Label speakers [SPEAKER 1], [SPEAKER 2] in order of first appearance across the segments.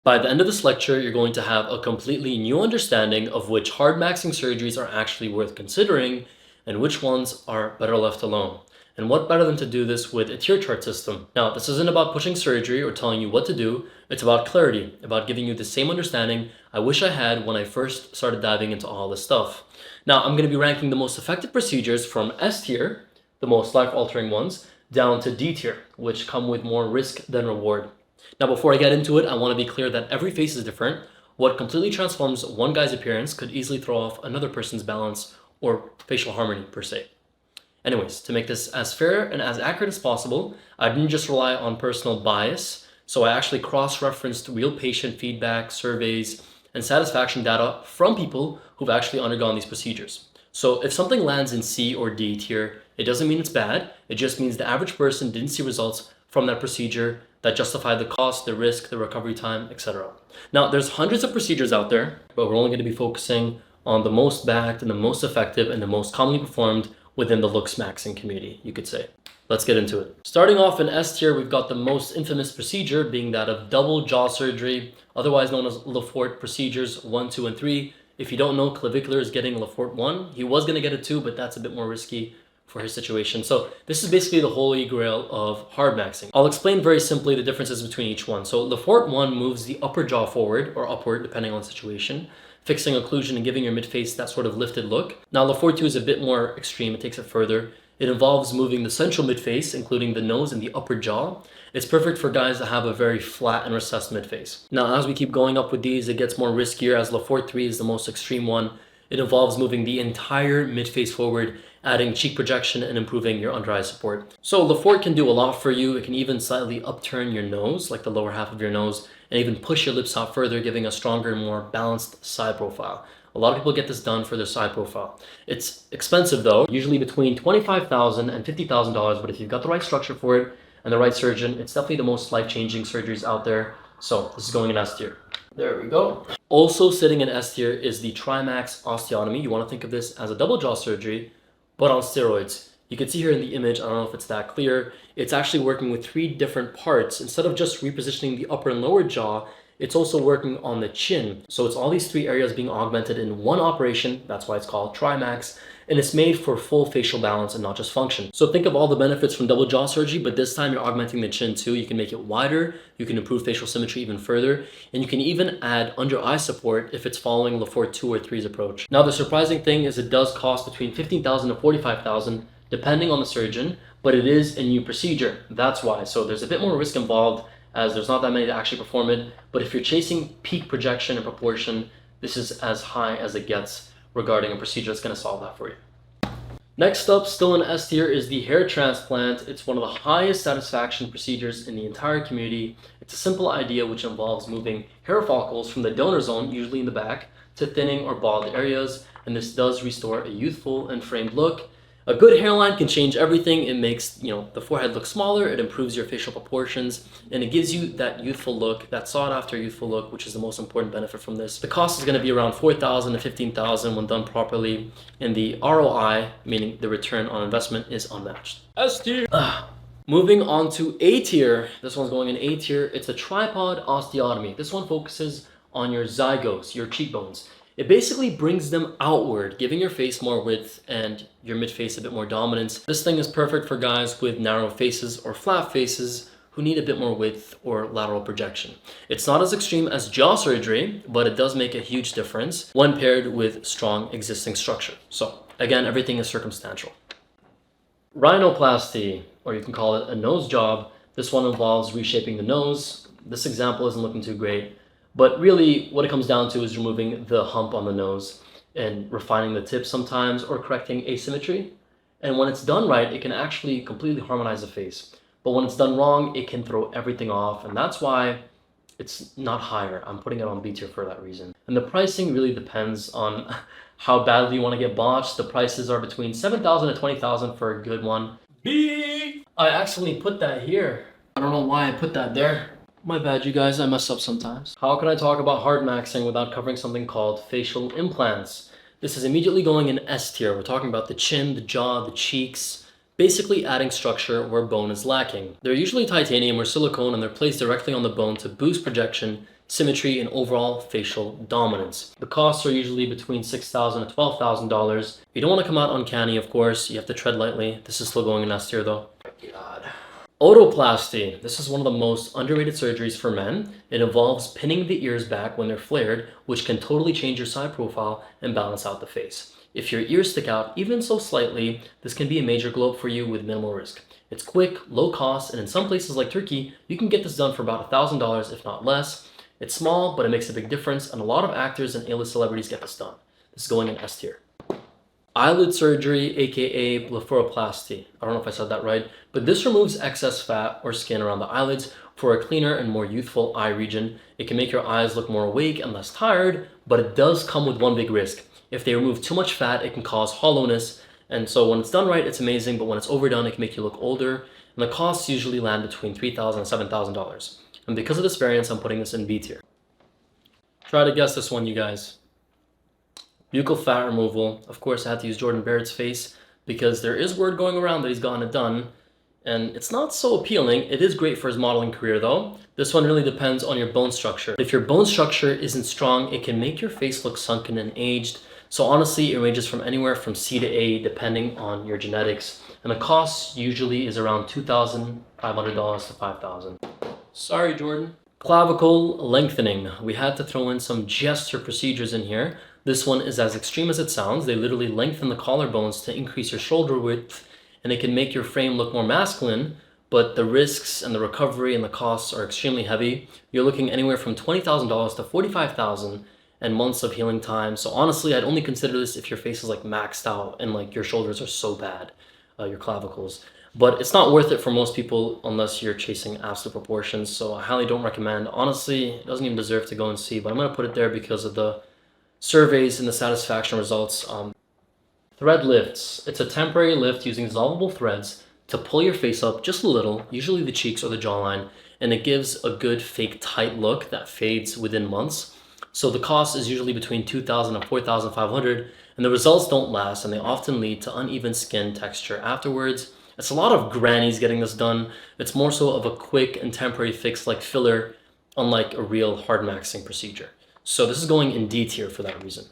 [SPEAKER 1] By the end of this lecture, you're going to have a completely new understanding of which hard maxing surgeries are actually worth considering and which ones are better left alone. And what better than to do this with a tier chart system? Now, this isn't about pushing surgery or telling you what to do. It's about clarity, about giving you the same understanding I wish I had when I first started diving into all this stuff. Now, I'm going to be ranking the most effective procedures from S tier, the most life-altering ones, down to D tier, which come with more risk than reward. Now, before I get into it, I want to be clear that every face is different. What completely transforms one guy's appearance could easily throw off another person's balance or facial harmony per se. Anyways, to make this as fair and as accurate as possible, I didn't just rely on personal bias, so I actually cross-referenced real patient feedback, surveys, and satisfaction data from people who've actually undergone these procedures. So if something lands in C or D tier, it doesn't mean it's bad, it just means the average person didn't see results from that procedure that justify the cost, the risk, the recovery time, etc. Now, there's hundreds of procedures out there, but we're only going to be focusing on the most backed and the most effective and the most commonly performed within the looks maxing community, you could say. Let's get into it. Starting off in S tier, we've got the most infamous procedure being that of double jaw surgery, otherwise known as Lefort procedures 1, 2, and 3. If you don't know, Clavicular is getting Lefort 1. He was going to get it 2, but that's a bit more risky for his situation. So this is basically the holy grail of hard maxing. I'll explain very simply the differences between each one. So Lefort 1 moves the upper jaw forward or upward depending on the situation, fixing occlusion and giving your midface that sort of lifted look. Now Lefort 2 is a bit more extreme, it takes it further. It involves moving the central midface, including the nose and the upper jaw. It's perfect for guys that have a very flat and recessed midface. Now as we keep going up with these, it gets more riskier as Lefort 3 is the most extreme one. It involves moving the entire midface forward, adding cheek projection and improving your under eye support. So Lefort can do a lot for you. It can even slightly upturn your nose, like the lower half of your nose, and even push your lips out further, giving a stronger, more balanced side profile. A lot of people get this done for their side profile. It's expensive though, usually between $25,000 and $50,000, but if you've got the right structure for it and the right surgeon, it's definitely the most life-changing surgeries out there. So this is going in S tier. There we go. Also sitting in S tier is the Trimax osteotomy. You want to think of this as a double jaw surgery, but on steroids. You can see here in the image, I don't know if it's that clear, it's actually working with 3 different parts. Instead of just repositioning the upper and lower jaw, it's also working on the chin. So it's all these 3 areas being augmented in one operation. That's why it's called Trimax. And it's made for full facial balance and not just function. So think of all the benefits from double jaw surgery, but this time you're augmenting the chin too. You can make it wider, you can improve facial symmetry even further, and you can even add under eye support if it's following Lefort 2 or 3's approach. Now the surprising thing is it does cost between $15,000 to $45,000 depending on the surgeon, but it is a new procedure. That's why. So there's a bit more risk involved as there's not that many to actually perform it, but if you're chasing peak projection and proportion, this is as high as it gets regarding a procedure that's going to solve that for you. Next up, still in S tier, is the hair transplant. It's one of the highest satisfaction procedures in the entire community. It's a simple idea which involves moving hair follicles from the donor zone, usually in the back, to thinning or bald areas, and this does restore a youthful and framed look. A good hairline can change everything. It makes, the forehead look smaller, it improves your facial proportions, and it gives you that youthful look, that sought-after youthful look, which is the most important benefit from this. The cost is going to be around $4,000 to $15,000 when done properly, and the ROI, meaning the return on investment, is unmatched. S tier. Moving on to A tier. This one's going in A tier. It's a tripod osteotomy. This one focuses on your zygos, your cheekbones. It basically brings them outward, giving your face more width and your midface a bit more dominance. This thing is perfect for guys with narrow faces or flat faces who need a bit more width or lateral projection. It's not as extreme as jaw surgery, but it does make a huge difference when paired with strong existing structure. So again, everything is circumstantial. Rhinoplasty, or you can call it a nose job. This one involves reshaping the nose. This example isn't looking too great. But really, what it comes down to is removing the hump on the nose and refining the tip sometimes or correcting asymmetry. And when it's done right, it can actually completely harmonize the face. But when it's done wrong, it can throw everything off. And that's why it's not higher. I'm putting it on B tier for that reason. And the pricing really depends on how badly you want to get botched. The prices are between $7,000 to $20,000 for a good one. B! I accidentally put that here. I don't know why I put that there. My bad, you guys, I mess up sometimes. How can I talk about hard maxing without covering something called facial implants? This is immediately going in S tier. We're talking about the chin, the jaw, the cheeks, basically adding structure where bone is lacking. They're usually titanium or silicone and they're placed directly on the bone to boost projection, symmetry, and overall facial dominance. The costs are usually between $6,000 to $12,000. You don't want to come out uncanny, of course. You have to tread lightly. This is still going in S tier though. God. Otoplasty. This is one of the most underrated surgeries for men. It involves pinning the ears back when they're flared, which can totally change your side profile and balance out the face. If your ears stick out even so slightly, this can be a major glow up for you with minimal risk. It's quick, low cost, and in some places like Turkey, you can get this done for about $1,000 if not less. It's small, but it makes a big difference, and a lot of actors and A-list celebrities get this done. This is going in S tier. Eyelid surgery, aka Blepharoplasty. I don't know if I said that right, but this removes excess fat or skin around the eyelids for a cleaner and more youthful eye region. It can make your eyes look more awake and less tired, but it does come with one big risk. If they remove too much fat, it can cause hollowness, and so when it's done right, it's amazing, but when it's overdone, it can make you look older, and the costs usually land between $3,000 and $7,000. And because of this variance, I'm putting this in B tier. Try to guess this one, you guys. Buccal fat removal. Of course, I had to use Jordan Barrett's face because there is word going around that he's gotten it done, and it's not so appealing. It is great for his modeling career though. This one really depends on your bone structure. If your bone structure isn't strong, it can make your face look sunken and aged. So honestly, it ranges from anywhere from C to A depending on your genetics, and the cost usually is around $2,500 to $5,000. Sorry, Jordan. Clavicle lengthening. We had to throw in some gesture procedures in here. This one is as extreme as it sounds. They literally lengthen the collarbones to increase your shoulder width, and it can make your frame look more masculine, but the risks and the recovery and the costs are extremely heavy. You're looking anywhere from $20,000 to $45,000 and months of healing time. So honestly, I'd only consider this if your face is like maxed out and like your shoulders are so bad, your clavicles. But it's not worth it for most people unless you're chasing absolute proportions. So I highly don't recommend. Honestly, it doesn't even deserve to go and see, but I'm gonna put it there because of the surveys and the satisfaction results. Thread lifts. It's a temporary lift using dissolvable threads to pull your face up just a little, usually the cheeks or the jawline, and it gives a good fake tight look that fades within months. So the cost is usually between $2,000 and $4,500, and the results don't last, and they often lead to uneven skin texture afterwards. It's a lot of grannies getting this done. It's more so of a quick and temporary fix like filler, unlike a real hardmaxing procedure. So this is going in D tier for that reason.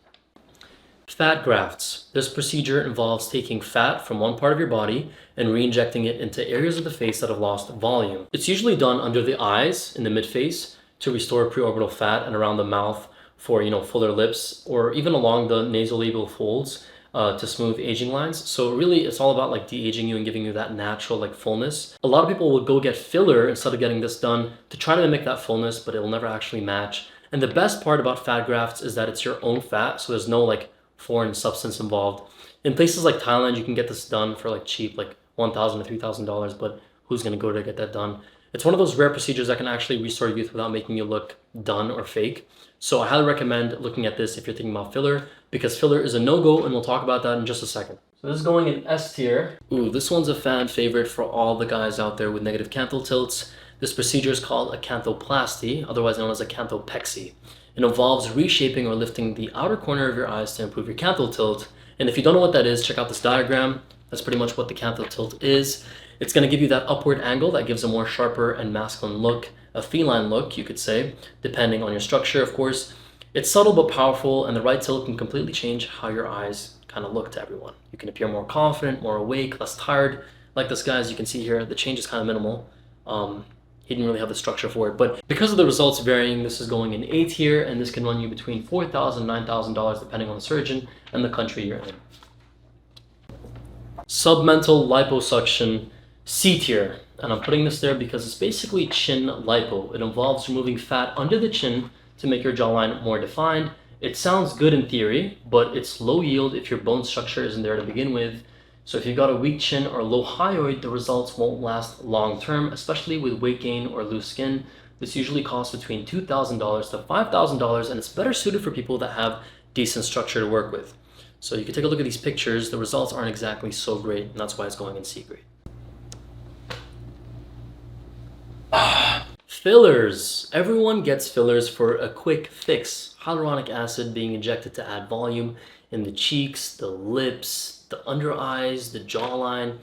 [SPEAKER 1] Fat grafts. This procedure involves taking fat from one part of your body and re-injecting it into areas of the face that have lost volume. It's usually done under the eyes in the midface to restore preorbital fat, and around the mouth for fuller lips, or even along the nasolabial folds to smooth aging lines. So really it's all about like de-aging you and giving you that natural like fullness. A lot of people will go get filler instead of getting this done to try to mimic that fullness, but it will never actually match. And the best part about fat grafts is that it's your own fat, so there's no like foreign substance involved. In places like Thailand, you can get this done for like cheap, like $1,000 to $3,000, but who's gonna go to get that done? It's one of those rare procedures that can actually restore youth without making you look done or fake. So I highly recommend looking at this if you're thinking about filler, because filler is a no-go, and we'll talk about that in just a second. So this is going in S tier. Ooh, this one's a fan favorite for all the guys out there with negative canthal tilts. This procedure is called a canthoplasty, otherwise known as a canthopexy. It involves reshaping or lifting the outer corner of your eyes to improve your canthal tilt. And if you don't know what that is, check out this diagram. That's pretty much what the canthal tilt is. It's going to give you that upward angle that gives a more sharper and masculine look, a feline look, you could say, depending on your structure, of course. It's subtle but powerful, and the right tilt can completely change how your eyes kind of look to everyone. You can appear more confident, more awake, less tired. Like this guy, as you can see here, the change is kind of minimal. He didn't really have the structure for it, but because of the results varying, this is going in A tier, and this can run you between $4,000 and $9,000 depending on the surgeon and the country you're in. Submental liposuction, C tier, and I'm putting this there because it's basically chin lipo. It involves removing fat under the chin to make your jawline more defined. It sounds good in theory, but it's low yield if your bone structure isn't there to begin with. So if you've got a weak chin or low hyoid, the results won't last long term, especially with weight gain or loose skin. This usually costs between $2,000 to $5,000, and it's better suited for people that have decent structure to work with. So you can take a look at these pictures. The results aren't exactly so great, and that's why it's going in C grade. Fillers. Everyone gets fillers for a quick fix. Hyaluronic acid being injected to add volume in the cheeks, the lips, the under eyes, the jawline.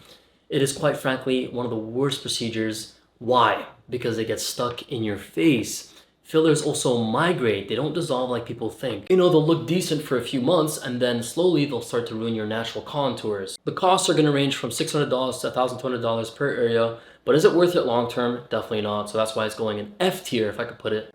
[SPEAKER 1] It is quite frankly one of the worst procedures. Why? Because they get stuck in your face. Fillers also migrate. They don't dissolve like people think. You know, they'll look decent for a few months and then slowly they'll start to ruin your natural contours. The costs are going to range from $600 to $1,200 per area, but is it worth it long term? Definitely not. So that's why it's going in F tier, if I could put it.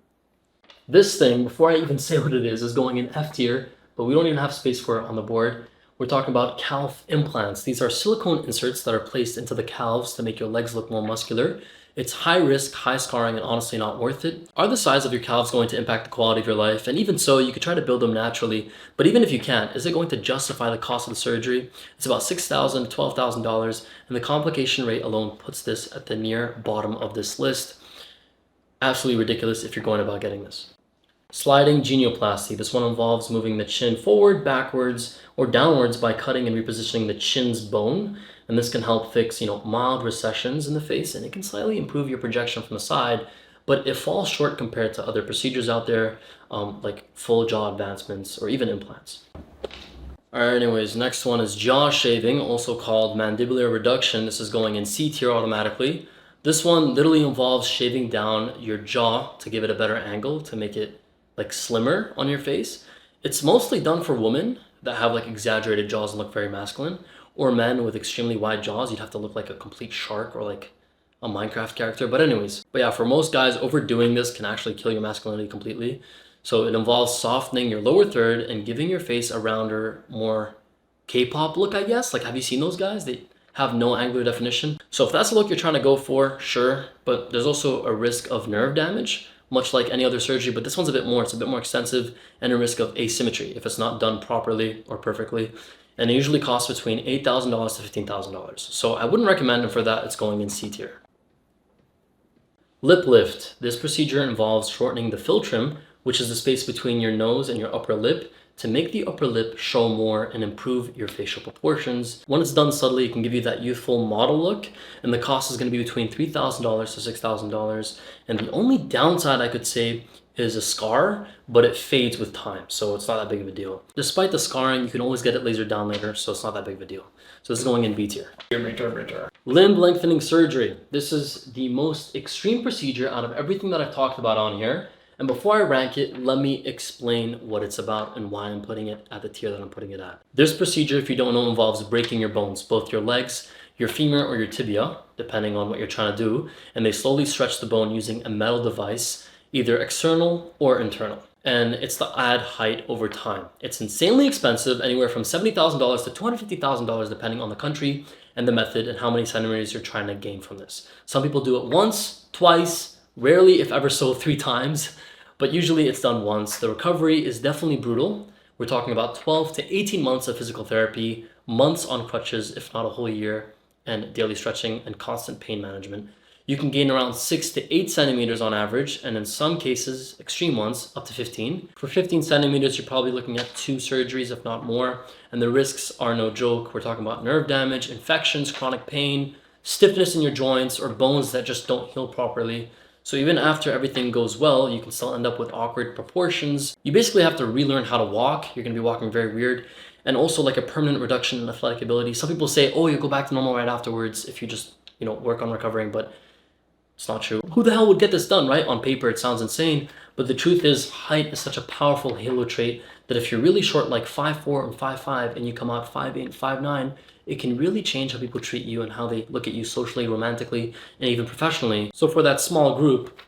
[SPEAKER 1] This thing, before I even say what it is going in F tier, but we don't even have space for it on the board. We're talking about calf implants. These are silicone inserts that are placed into the calves to make your legs look more muscular. It's high risk, high scarring, and honestly not worth it. Are the size of your calves going to impact the quality of your life? And even so, you could try to build them naturally, but even if you can't, is it going to justify the cost of the surgery? It's about $6,000 to $12,000, and the complication rate alone puts this at the near bottom of this list. Absolutely ridiculous if you're going about getting this. Sliding genioplasty. This one involves moving the chin forward, backwards, or downwards by cutting and repositioning the chin's bone. And this can help fix, mild recessions in the face, and it can slightly improve your projection from the side, but it falls short compared to other procedures out there, like full jaw advancements or even implants. Alright, anyways, next one is jaw shaving, also called mandibular reduction. This is going in C tier automatically. This one literally involves shaving down your jaw to give it a better angle, to make it like slimmer on your face. It's mostly done for women that have like exaggerated jaws and look very masculine, or men with extremely wide jaws. You'd have to look like a complete shark or like a Minecraft character. But yeah, for most guys, overdoing this can actually kill your masculinity completely. So it involves softening your lower third and giving your face a rounder, more K-pop look, I guess. Like, have you seen those guys? They have no angular definition. So if that's the look you're trying to go for, sure. But there's also a risk of nerve damage, much like any other surgery, but this one's a bit more. It's a bit more extensive, and a risk of asymmetry if it's not done properly or perfectly. And it usually costs between $8,000 to $15,000. So I wouldn't recommend it for that. It's going in C tier. Lip lift. This procedure involves shortening the philtrum, which is the space between your nose and your upper lip, to make the upper lip show more and improve your facial proportions. When it's done subtly, it can give you that youthful model look, and the cost is going to be between $3,000 to $6,000. And the only downside I could say is a scar, but it fades with time, so it's not that big of a deal. Despite the scarring, you can always get it lasered down later, so it's not that big of a deal. So this is going in B tier. Limb lengthening surgery. This is the most extreme procedure out of everything that I've talked about on here. And before I rank it, let me explain what it's about and why I'm putting it at the tier that I'm putting it at. This procedure, if you don't know, involves breaking your bones, both your legs, your femur, or your tibia, depending on what you're trying to do, and they slowly stretch the bone using a metal device, either external or internal. And it's to add height over time. It's insanely expensive, anywhere from $70,000 to $250,000 depending on the country and the method and how many centimeters you're trying to gain from this. Some people do it once, twice, rarely, if ever so, 3 times. But usually it's done once. The recovery is definitely brutal. We're talking about 12 to 18 months of physical therapy, months on crutches, if not a whole year, and daily stretching and constant pain management. You can gain around 6 to 8 centimeters on average, and in some cases, extreme ones, up to 15. For 15 centimeters, you're probably looking at 2 surgeries, if not more, and the risks are no joke. We're talking about nerve damage, infections, chronic pain, stiffness in your joints, or bones that just don't heal properly. So even after everything goes well, you can still end up with awkward proportions. You basically have to relearn how to walk. You're going to be walking very weird. And also like a permanent reduction in athletic ability. Some people say, oh, you go back to normal right afterwards if you just, work on recovering, but it's not true. Who the hell would get this done, right? On paper, it sounds insane. But the truth is, height is such a powerful halo trait that if you're really short, like 5'4" and 5'5", and you come out 5'8", 5'9", it can really change how people treat you and how they look at you socially, romantically, and even professionally. So for that small group,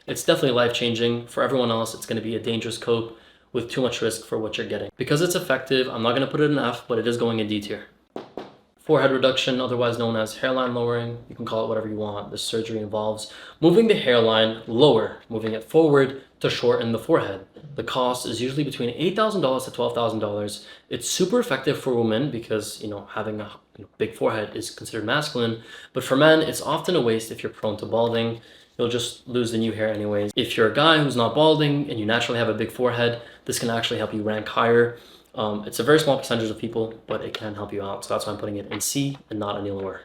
[SPEAKER 1] it's definitely life-changing. For everyone else, it's going to be a dangerous cope with too much risk for what you're getting. Because it's effective, I'm not going to put it in F, but it is going in D tier. Forehead reduction, otherwise known as hairline lowering. You can call it whatever you want. This surgery involves moving the hairline lower, moving it forward to shorten the forehead. The cost is usually between $8,000 to $12,000. It's super effective for women because, having a big forehead is considered masculine. But for men, it's often a waste if you're prone to balding. You'll just lose the new hair anyways. If you're a guy who's not balding and you naturally have a big forehead, this can actually help you rank higher. It's a very small percentage of people, but it can help you out. So that's why I'm putting it in C and not any lower.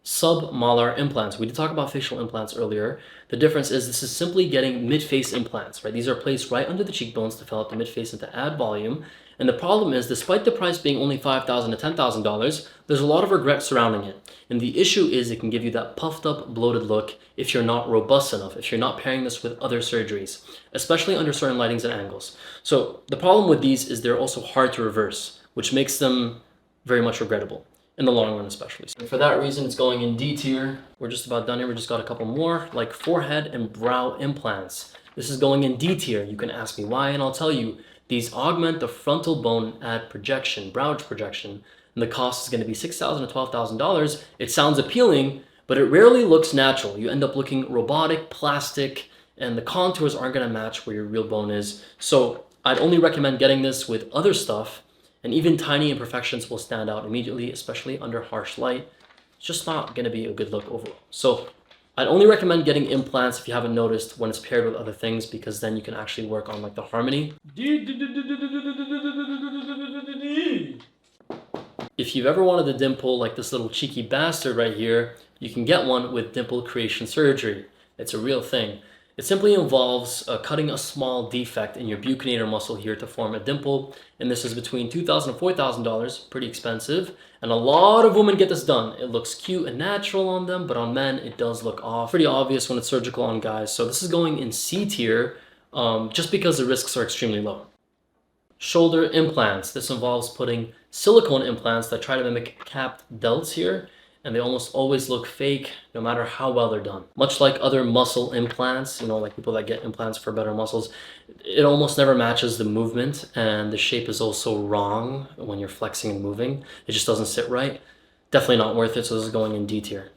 [SPEAKER 1] Submolar implants. We did talk about facial implants earlier. The difference is this is simply getting mid-face implants, right? These are placed right under the cheekbones to fill out the mid-face and to add volume. And the problem is, despite the price being only $5,000 to $10,000, there's a lot of regret surrounding it. And the issue is it can give you that puffed up, bloated look if you're not robust enough, if you're not pairing this with other surgeries, especially under certain lightings and angles. So the problem with these is they're also hard to reverse, which makes them very much regrettable in the long run, especially. And for that reason, it's going in D tier. We're just about done here. We just got a couple more, like forehead and brow implants. This is going in D tier. You can ask me why, and I'll tell you. These augment the frontal bone, add projection, brow projection, and the cost is going to be $6,000 to $12,000. It sounds appealing, but it rarely looks natural. You end up looking robotic, plastic, and the contours aren't going to match where your real bone is. So I'd only recommend getting this with other stuff, and even tiny imperfections will stand out immediately, especially under harsh light. It's just not going to be a good look overall. So I'd only recommend getting implants if you haven't noticed when it's paired with other things, because then you can actually work on like the harmony. If you've ever wanted a dimple like this little cheeky bastard right here, you can get one with dimple creation surgery. It's a real thing. It simply involves cutting a small defect in your buccinator muscle here to form a dimple, and this is between $2,000 and $4,000, pretty expensive, and a lot of women get this done. It looks cute and natural on them, but on men it does look off. Pretty obvious when it's surgical on guys, so this is going in C tier just because the risks are extremely low. Shoulder implants. This involves putting silicone implants that try to mimic capped delts here, and they almost always look fake no matter how well they're done. Much like other muscle implants, you know, like people that get implants for better muscles, it almost never matches the movement, and the shape is also wrong when you're flexing and moving. It just doesn't sit right. Definitely not worth it, so this is going in D tier.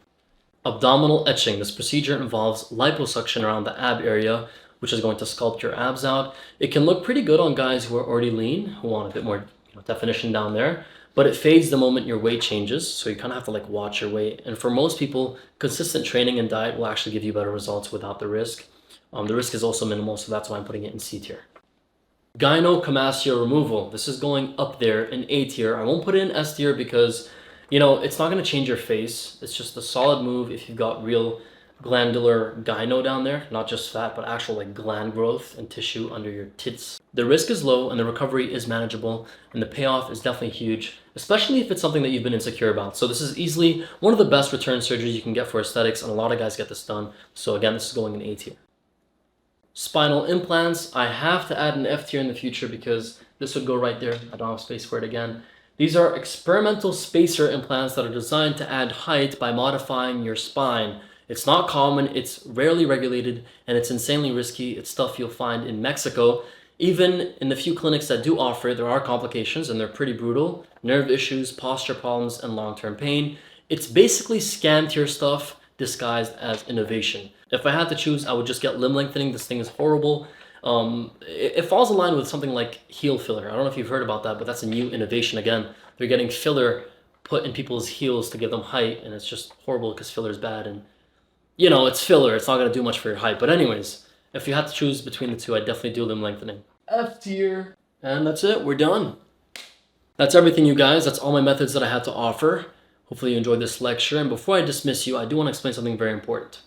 [SPEAKER 1] Abdominal etching. This procedure involves liposuction around the ab area, which is going to sculpt your abs out. It can look pretty good on guys who are already lean, who want a bit more definition down there, but it fades the moment your weight changes, so you kind of have to like watch your weight. And for most people, consistent training and diet will actually give you better results without the risk. The risk is also minimal, so that's why I'm putting it in C tier. Gynecomastia removal. This is going up there in A tier. I won't put it in S tier because, you know, it's not going to change your face. It's just a solid move if you've got real glandular gyno down there, not just fat, but actual like gland growth and tissue under your tits. The risk is low and the recovery is manageable, and the payoff is definitely huge, especially if it's something that you've been insecure about. So this is easily one of the best return surgeries you can get for aesthetics, and a lot of guys get this done. So again, this is going in A tier. Spinal implants. I have to add an F tier in the future because this would go right there. I don't have space for it again. These are experimental spacer implants that are designed to add height by modifying your spine. It's not common, it's rarely regulated, and it's insanely risky. It's stuff you'll find in Mexico. Even in the few clinics that do offer it, there are complications, and they're pretty brutal. Nerve issues, posture problems, and long-term pain. It's basically scam tier stuff disguised as innovation. If I had to choose, I would just get limb lengthening. This thing is horrible. It falls in line with something like heel filler. I don't know if you've heard about that, but that's a new innovation. Again, they're getting filler put in people's heels to give them height, and it's just horrible because filler is bad, and you know, it's filler. It's not going to do much for your height. But anyways, if you had to choose between the two, I'd definitely do limb lengthening. F tier. And that's it. We're done. That's everything, you guys. That's all my methods that I had to offer. Hopefully you enjoyed this lecture. And before I dismiss you, I do want to explain something very important.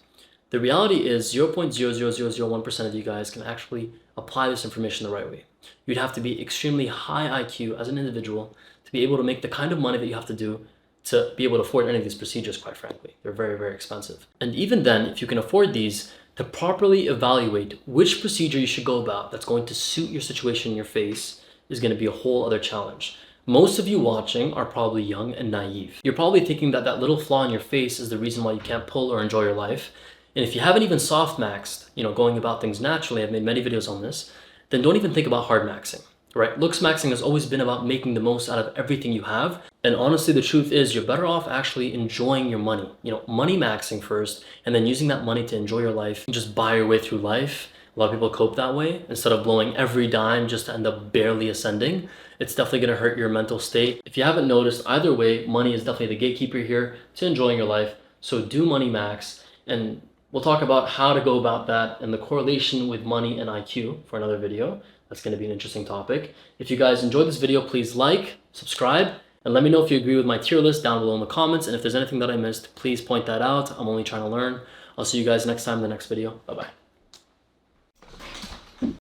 [SPEAKER 1] The reality is 0.00001% of you guys can actually apply this information the right way. You'd have to be extremely high IQ as an individual to be able to make the kind of money that you have to do to be able to afford any of these procedures, quite frankly. They're very, very expensive. And even then, if you can afford these, to properly evaluate which procedure you should go about that's going to suit your situation in your face is going to be a whole other challenge. Most of you watching are probably young and naive. You're probably thinking that that little flaw in your face is the reason why you can't pull or enjoy your life. And if you haven't even soft-maxed, you know, going about things naturally, I've made many videos on this, then don't even think about hard-maxing. Right? Looks maxing has always been about making the most out of everything you have. And honestly, the truth is you're better off actually enjoying your money. You know, money maxing first, and then using that money to enjoy your life and just buy your way through life. A lot of people cope that way instead of blowing every dime just to end up barely ascending. It's definitely going to hurt your mental state. If you haven't noticed, either way, money is definitely the gatekeeper here to enjoying your life. So do money max, and we'll talk about how to go about that and the correlation with money and IQ for another video. That's going to be an interesting topic. If you guys enjoyed this video, please like, subscribe, And let me know if you agree with my tier list down below in the comments, and if there's anything that I missed, please point that out. I'm only trying to learn. I'll see you guys next time in the next video. Bye-bye.